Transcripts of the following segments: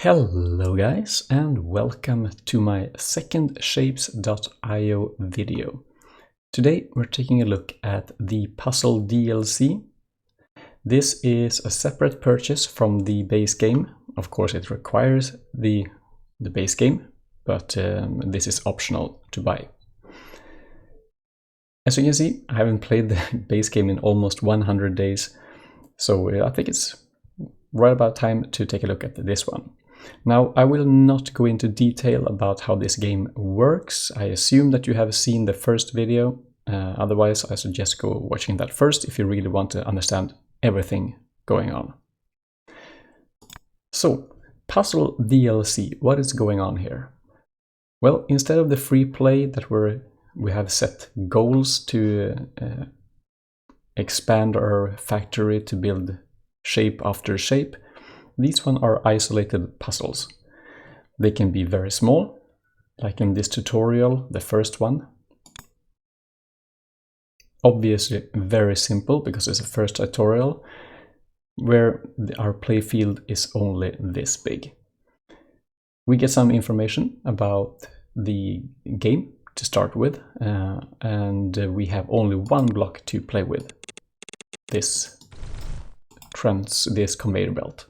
Hello guys, and welcome to my second shapez.io video. Today we're taking a look at the puzzle DLC. This is a separate purchase from the base game. Of course it requires the base game, but this is optional to buy. As you can see, I haven't played the base game in almost 100 days, so I think it's right about time to take a look at this one. Now, I will not go into detail about how this game works. I assume that you have seen the first video. Otherwise, I suggest go watching that first if you really want to understand everything going on. So, puzzle DLC, what is going on here? Well, instead of the free play that we have set goals to expand our factory to build shape after shape, these ones are isolated puzzles. They can be very small, like in this tutorial, the first one. Obviously very simple because it's a first tutorial, where our play field is only this big. We get some information about the game to start with, and we have only one block to play with, this conveyor belt.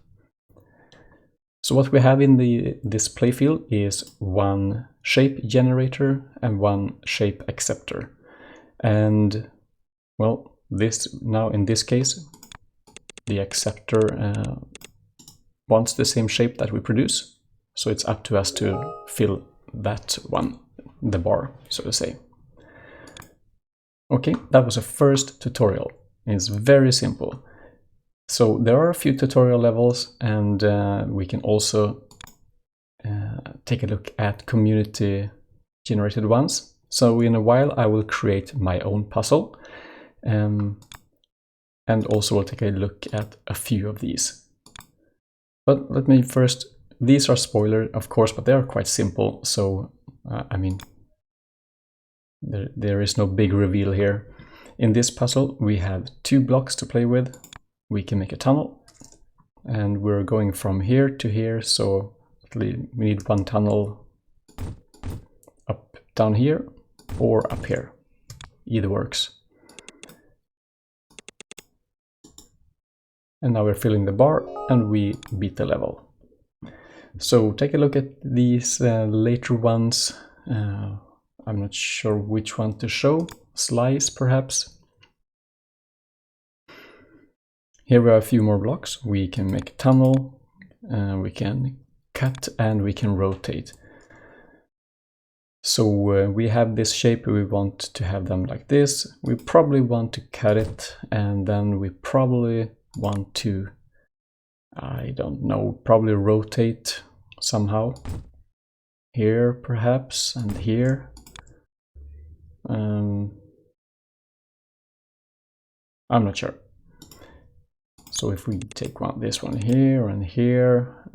So what we have in this playfield is one shape generator and one shape acceptor. And well, in this case, the acceptor wants the same shape that we produce. So it's up to us to fill that one, the bar, so to say. Okay, that was a first tutorial. It's very simple. So there are a few tutorial levels, and we can also take a look at community generated ones. So in a while I will create my own puzzle, and also we'll take a look at a few of these. But let me first, these are spoiler of course, but they are quite simple, so I mean there is no big reveal here. In this puzzle we have two blocks to play with. We can make a tunnel, and we're going from here to here, so we need one tunnel up down here or up here. Either works. And now we're filling the bar and we beat the level. So take a look at these later ones. I'm not sure which one to show. Slice perhaps. Here we have a few more blocks. We can make a tunnel, we can cut, and we can rotate. So we have this shape, we want to have them like this. We probably want to cut it, and then we probably want to, I don't know, probably rotate somehow. Here perhaps, and here. I'm not sure. So if we take this one here and here,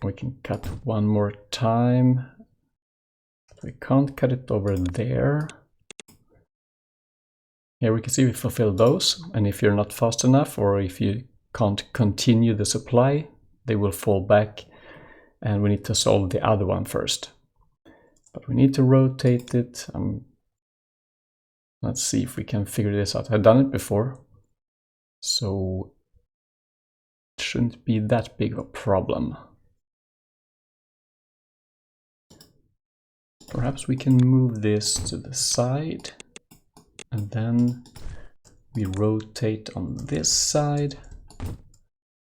we can cut one more time. We can't cut it over there. Here we can see we fulfill those, and if you're not fast enough, or if you can't continue the supply, they will fall back, and we need to solve the other one first. But we need to rotate it. Let's see if we can figure this out. I've done it before, so it shouldn't be that big of a problem. Perhaps we can move this to the side, and then we rotate on this side,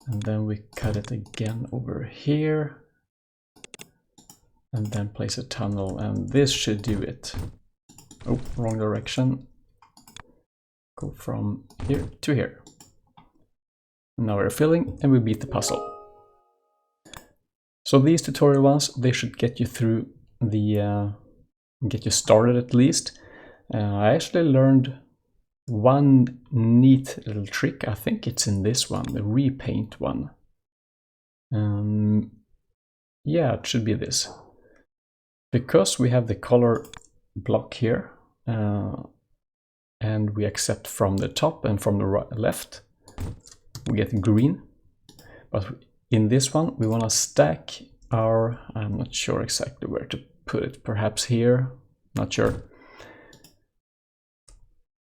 and then we cut it again over here, and then place a tunnel, and this should do it. Oh, wrong direction. Go from here to here. Now we're filling, and we beat the puzzle. So these tutorial ones, they should get you through get you started at least. I actually learned one neat little trick. I think it's in this one, the repaint one. Yeah, it should be this. Because we have the color block here, and we accept from the top and from the left, we get green. But in this one, we want to stack our, I'm not sure exactly where to put it, perhaps here, not sure.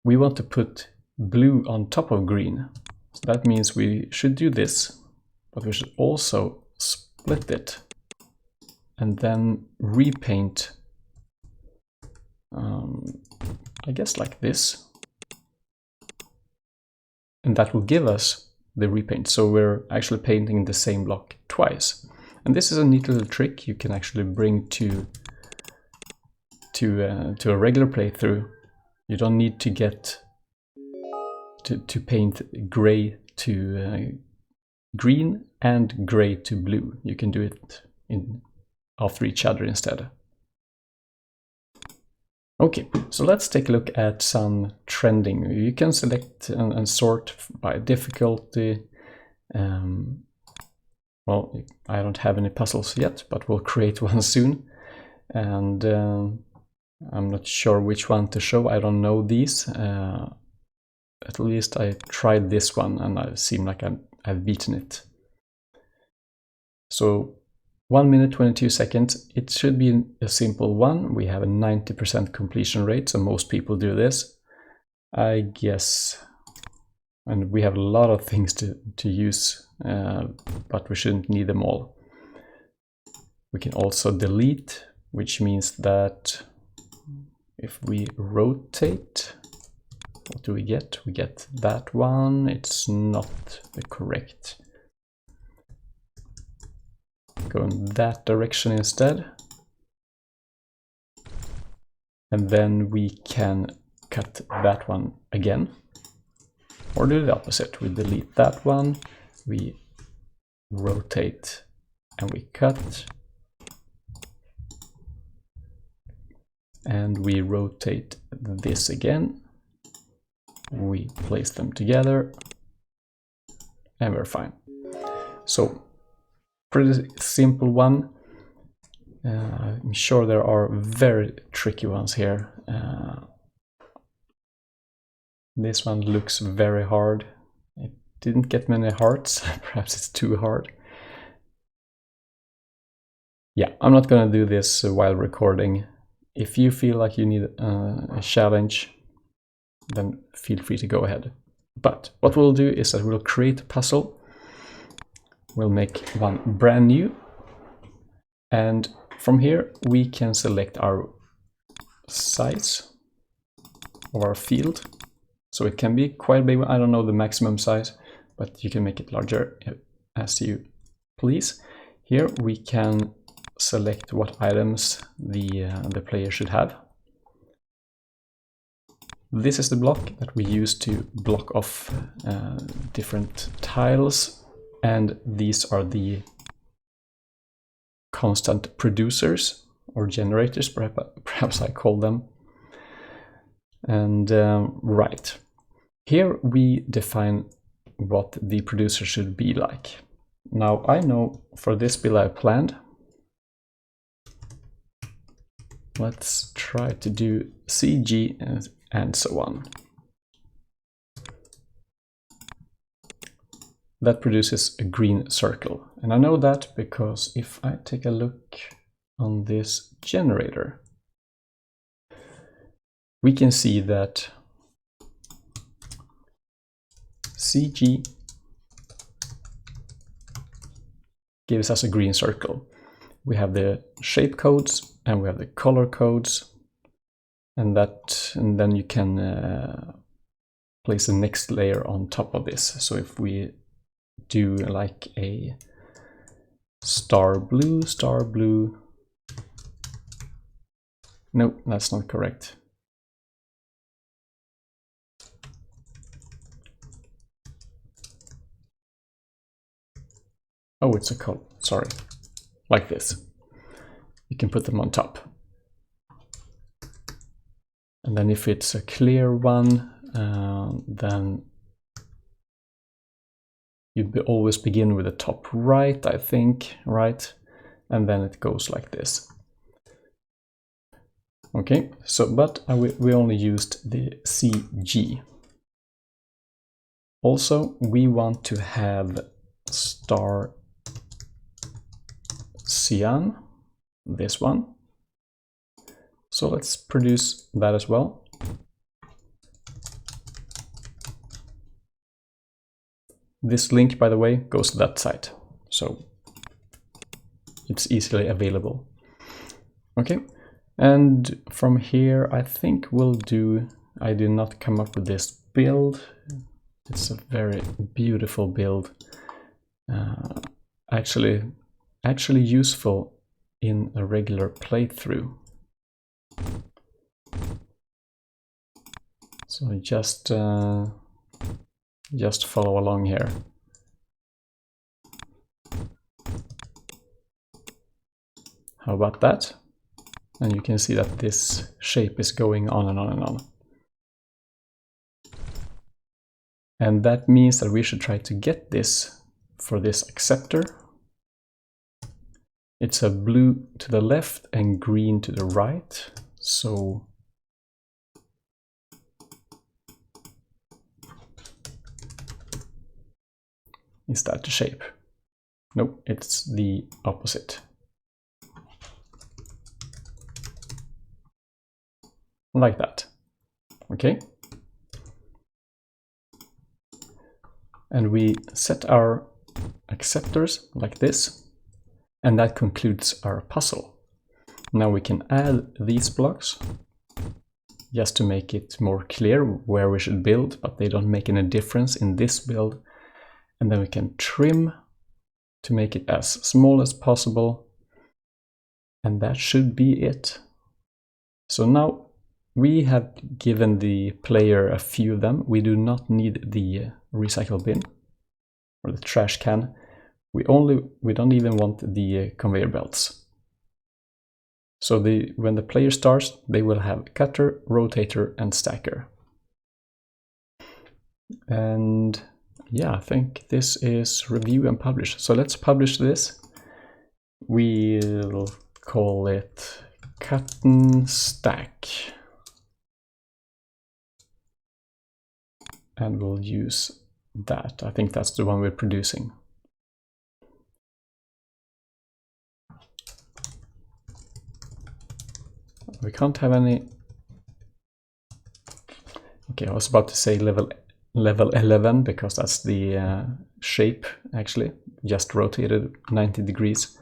We want to put blue on top of green. So that means we should do this, but we should also split it and then repaint, I guess like this. And that will give us the repaint. So we're actually painting the same block twice. And this is a neat little trick you can actually bring to a regular playthrough. You don't need to get to paint gray to green and gray to blue. You can do it after each other instead. Okay, so let's take a look at some trending. You can select and sort by difficulty. Well, I don't have any puzzles yet, but we'll create one soon. And I'm not sure which one to show. I don't know these. At least I tried this one and I seem like I've beaten it. So 1 minute 22 seconds. It should be a simple one. We have a 90% completion rate, so most people do this, I guess. And we have a lot of things to use, but we shouldn't need them all. We can also delete, which means that if we rotate, what do we get? We get that one. It's not the correct. Go in that direction instead. And then we can cut that one again. Or do the opposite. We delete that one, we rotate and we cut. And we rotate this again. We place them together and we're fine. So pretty simple one. I'm sure there are very tricky ones here. This one looks very hard. It didn't get many hearts. Perhaps it's too hard. Yeah, I'm not gonna do this while recording. If you feel like you need a challenge, then feel free to go ahead. But what we'll do is that we'll create a puzzle. We'll make one brand new, and from here we can select our size of our field. So it can be quite big. I don't know the maximum size, but you can make it larger as you please. Here we can select what items the player should have. This is the block that we use to block off different tiles. And these are the constant producers or generators, perhaps I call them. And right, here we define what the producer should be like. Now I know for this build I planned. Let's try to do CG and so on. That produces a green circle. And I know that because if I take a look on this generator, we can see that CG gives us a green circle. We have the shape codes and we have the color codes, and then you can place the next layer on top of this. So if we do like a star blue, no, that's not correct. Oh, it's a color, sorry, like this. You can put them on top. And then if it's a clear one, then you always begin with the top right, I think, right? And then it goes like this. Okay, so but we only used the CG. Also, we want to have star cyan, this one. So let's produce that as well. This link, by the way, goes to that site, so it's easily available. Okay, and from here I think we'll do, I did not come up with this build. It's a very beautiful build, actually useful in a regular playthrough. So just follow along here. How about that? And you can see that this shape is going on and on and on. And that means that we should try to get this for this acceptor. It's a blue to the left and green to the right. So is that the shape? Nope, it's the opposite. Like that. Okay. And we set our acceptors like this, and that concludes our puzzle. Now we can add these blocks just to make it more clear where we should build, but they don't make any difference in this build. And then we can trim to make it as small as possible, and that should be it. So now we have given the player a few of them. We do not need the recycle bin or the trash can. We don't even want the conveyor belts. So when the player starts, they will have cutter, rotator, and stacker. And yeah, I think this is review and publish. So let's publish this. We'll call it cut and stack. And we'll use that. I think that's the one we're producing. We can't have any. Okay, I was about to say level 11 because that's the shape actually, just rotated 90 degrees.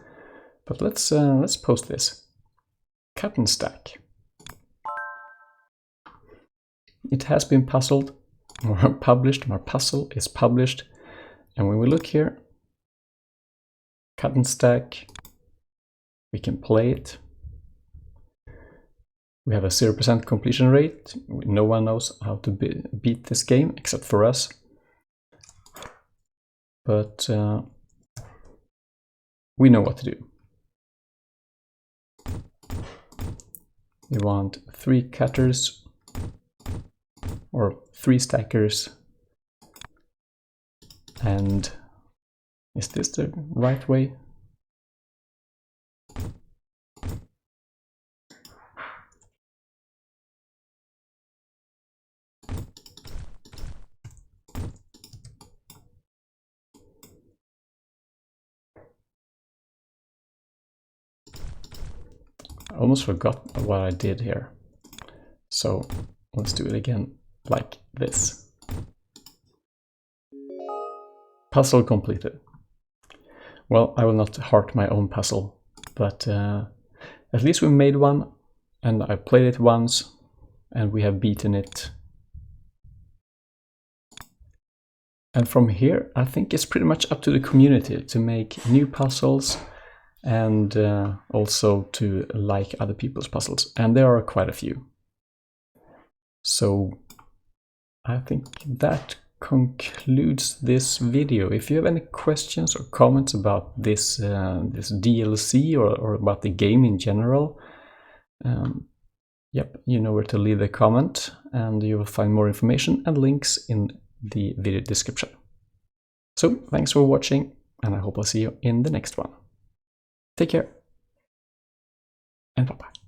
But let's post this. Cut and stack. It has been puzzled or published. Our puzzle is published, and when we look here, cut and stack, we can play it. We have a 0% completion rate. No one knows how to beat this game except for us. But we know what to do. We want 3 cutters or 3 stackers. And is this the right way? I almost forgot what I did here. So let's do it again like this. Puzzle completed. Well, I will not heart my own puzzle, but at least we made one, and I played it once, and we have beaten it. And from here, I think it's pretty much up to the community to make new puzzles and also to like other people's puzzles. And there are quite a few. So I think that concludes this video. If you have any questions or comments about this this DLC or about the game in general, yep, you know where to leave a comment, and you will find more information and links in the video description. So thanks for watching, and I hope I'll see you in the next one. Take care, and bye-bye.